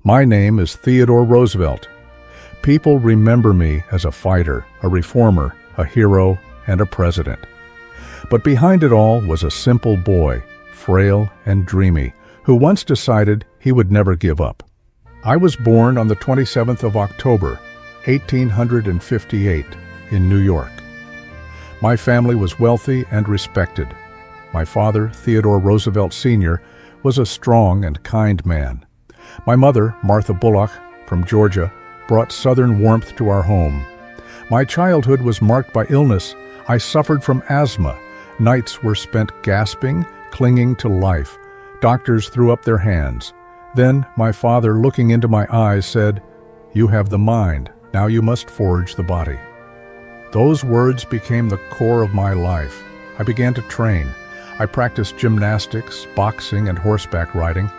My name is Theodore Roosevelt. People remember me as a fighter, a reformer, a hero, and a president. But behind it all was a simple boy, frail and dreamy, who once decided he would never give up. I was born on the 27th of October, 1858, in New York. My family was wealthy and respected. My father, Theodore Roosevelt Sr., was a strong and kind man. My mother, Martha Bullock, from Georgia, brought Southern warmth to our home. My childhood was marked by illness. I suffered from asthma. Nights were spent gasping, clinging to life. Doctors threw up their hands. Then my father, looking into my eyes, said, "You have the mind, now you must forge the body." Those words became the core of my life. I began to train. I practiced gymnastics, boxing, and horseback riding.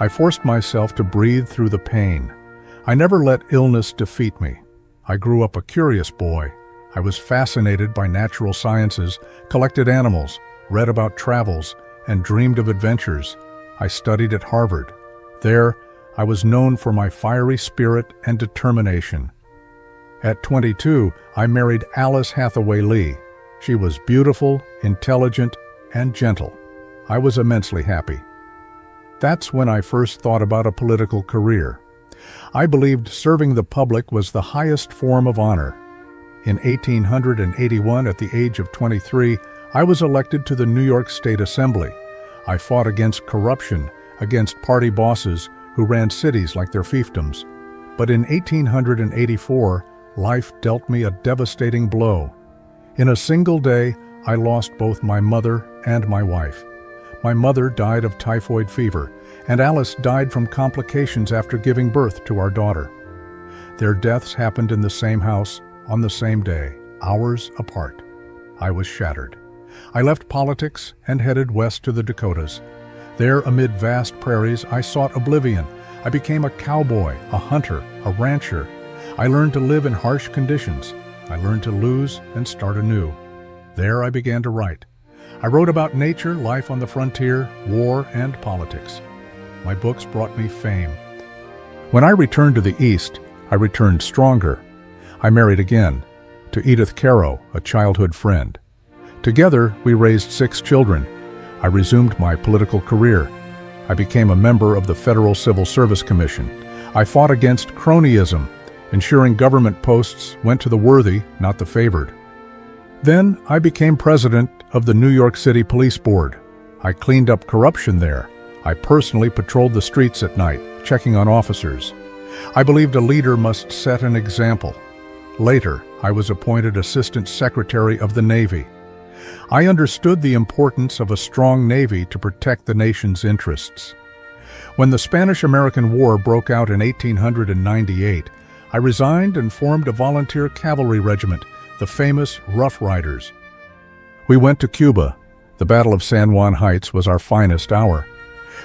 I forced myself to breathe through the pain. I never let illness defeat me. I grew up a curious boy. I was fascinated by natural sciences, collected animals, read about travels, and dreamed of adventures. I studied at Harvard. There, I was known for my fiery spirit and determination. At 22, I married Alice Hathaway Lee. She was beautiful, intelligent, and gentle. I was immensely happy. That's when I first thought about a political career. I believed serving the public was the highest form of honor. In 1881, at the age of 23, I was elected to the New York State Assembly. I fought against corruption, against party bosses who ran cities like their fiefdoms. But in 1884, life dealt me a devastating blow. In a single day, I lost both my mother and my wife. My mother died of typhoid fever, and Alice died from complications after giving birth to our daughter. Their deaths happened in the same house, on the same day, hours apart. I was shattered. I left politics and headed west to the Dakotas. There, amid vast prairies, I sought oblivion. I became a cowboy, a hunter, a rancher. I learned to live in harsh conditions. I learned to lose and start anew. There I began to write. I wrote about nature, life on the frontier, war, and politics. My books brought me fame. When I returned to the East, I returned stronger. I married again, to Edith Caro, a childhood friend. Together, we raised 6 children. I resumed my political career. I became a member of the Federal Civil Service Commission. I fought against cronyism, ensuring government posts went to the worthy, not the favored. Then I became president of the New York City Police Board. I cleaned up corruption there. I personally patrolled the streets at night, checking on officers. I believed a leader must set an example. Later, I was appointed Assistant Secretary of the Navy. I understood the importance of a strong Navy to protect the nation's interests. When the Spanish-American War broke out in 1898, I resigned and formed a volunteer cavalry regiment, the famous Rough Riders. We went to Cuba. The Battle of San Juan Heights was our finest hour.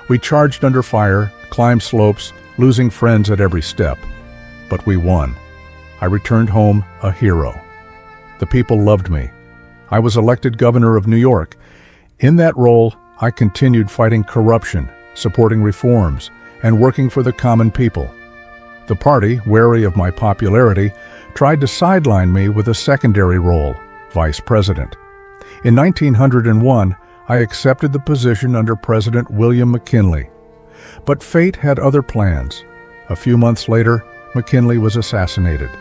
We charged under fire, climbed slopes, losing friends at every step. But we won. I returned home a hero. The people loved me. I was elected governor of New York. In that role, I continued fighting corruption, supporting reforms, and working for the common people. The party, wary of my popularity, tried to sideline me with a secondary role, vice president. In 1901, I accepted the position under President William McKinley. But fate had other plans. A few months later, McKinley was assassinated.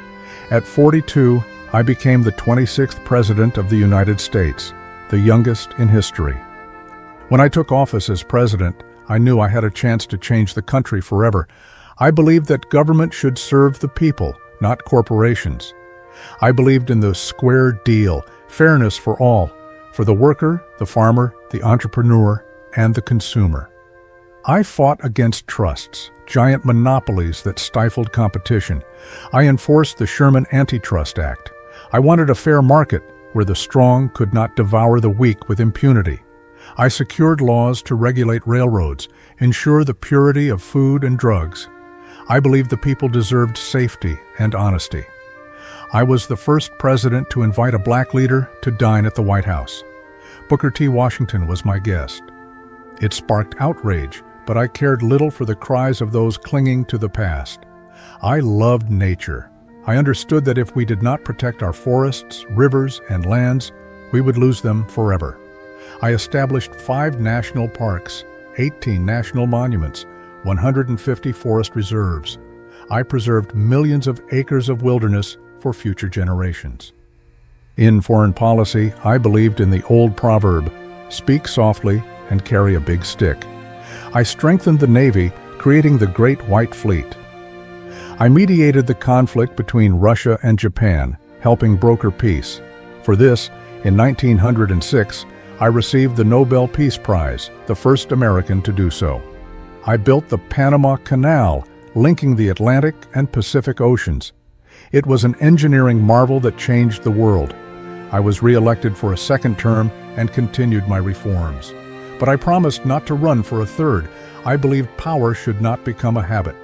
At 42, I became the 26th President of the United States, the youngest in history. When I took office as president, I knew I had a chance to change the country forever. I believed that government should serve the people, not corporations. I believed in the square deal, fairness for all, for the worker, the farmer, the entrepreneur, and the consumer. I fought against trusts, giant monopolies that stifled competition. I enforced the Sherman Antitrust Act. I wanted a fair market where the strong could not devour the weak with impunity. I secured laws to regulate railroads, ensure the purity of food and drugs. I believed the people deserved safety and honesty. I was the first president to invite a black leader to dine at the White House. Booker T. Washington was my guest. It sparked outrage, but I cared little for the cries of those clinging to the past. I loved nature. I understood that if we did not protect our forests, rivers, and lands, we would lose them forever. I established 5 national parks, 18 national monuments, 150 forest reserves. I preserved millions of acres of wilderness for future generations. In foreign policy, I believed in the old proverb, "Speak softly and carry a big stick." I strengthened the Navy, creating the Great White Fleet. I mediated the conflict between Russia and Japan, helping broker peace. For this, in 1906, I received the Nobel Peace Prize, the first American to do so. I built the Panama Canal, linking the Atlantic and Pacific Oceans. It was an engineering marvel that changed the world. I was re-elected for a second term and continued my reforms. But I promised not to run for a third. I believed power should not become a habit.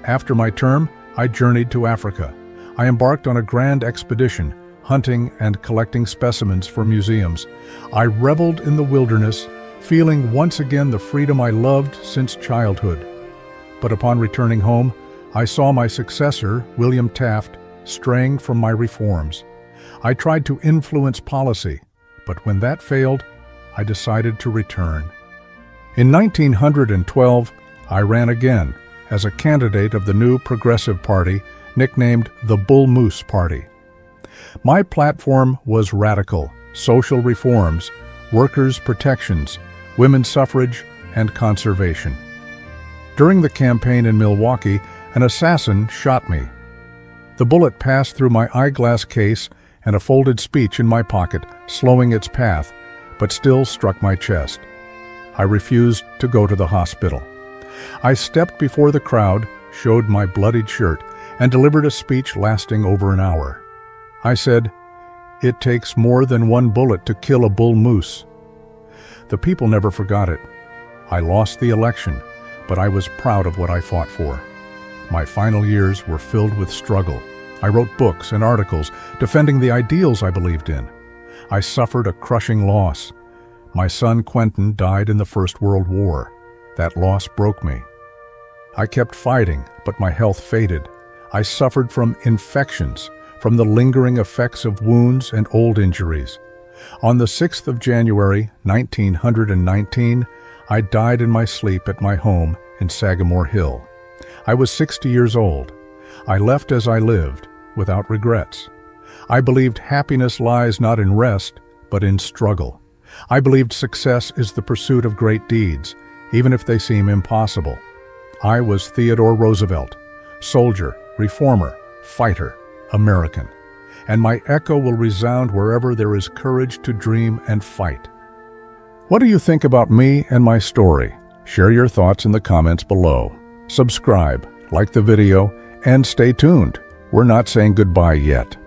After my term, I journeyed to Africa. I embarked on a grand expedition, hunting and collecting specimens for museums. I reveled in the wilderness, feeling once again the freedom I loved since childhood. But upon returning home, I saw my successor, William Taft, straying from my reforms. I tried to influence policy, but when that failed, I decided to return. In 1912, I ran again as a candidate of the new Progressive Party, nicknamed the Bull Moose Party. My platform was radical: social reforms, workers' protections, women's suffrage, and conservation. During the campaign in Milwaukee, an assassin shot me. The bullet passed through my eyeglass case and a folded speech in my pocket, slowing its path, but still struck my chest. I refused to go to the hospital. I stepped before the crowd, showed my bloodied shirt, and delivered a speech lasting over an hour. I said, "It takes more than one bullet to kill a bull moose." The people never forgot it. I lost the election, but I was proud of what I fought for. My final years were filled with struggle. I wrote books and articles defending the ideals I believed in. I suffered a crushing loss. My son Quentin died in the First World War. That loss broke me. I kept fighting, but my health faded. I suffered from infections, from the lingering effects of wounds and old injuries. On the 6th of January, 1919, I died in my sleep at my home in Sagamore Hill. I was 60 years old. I left as I lived, without regrets. I believed happiness lies not in rest, but in struggle. I believed success is the pursuit of great deeds, even if they seem impossible. I was Theodore Roosevelt, soldier, reformer, fighter, American. And my echo will resound wherever there is courage to dream and fight. What do you think about me and my story? Share your thoughts in the comments below. Subscribe, like the video, and stay tuned. We're not saying goodbye yet.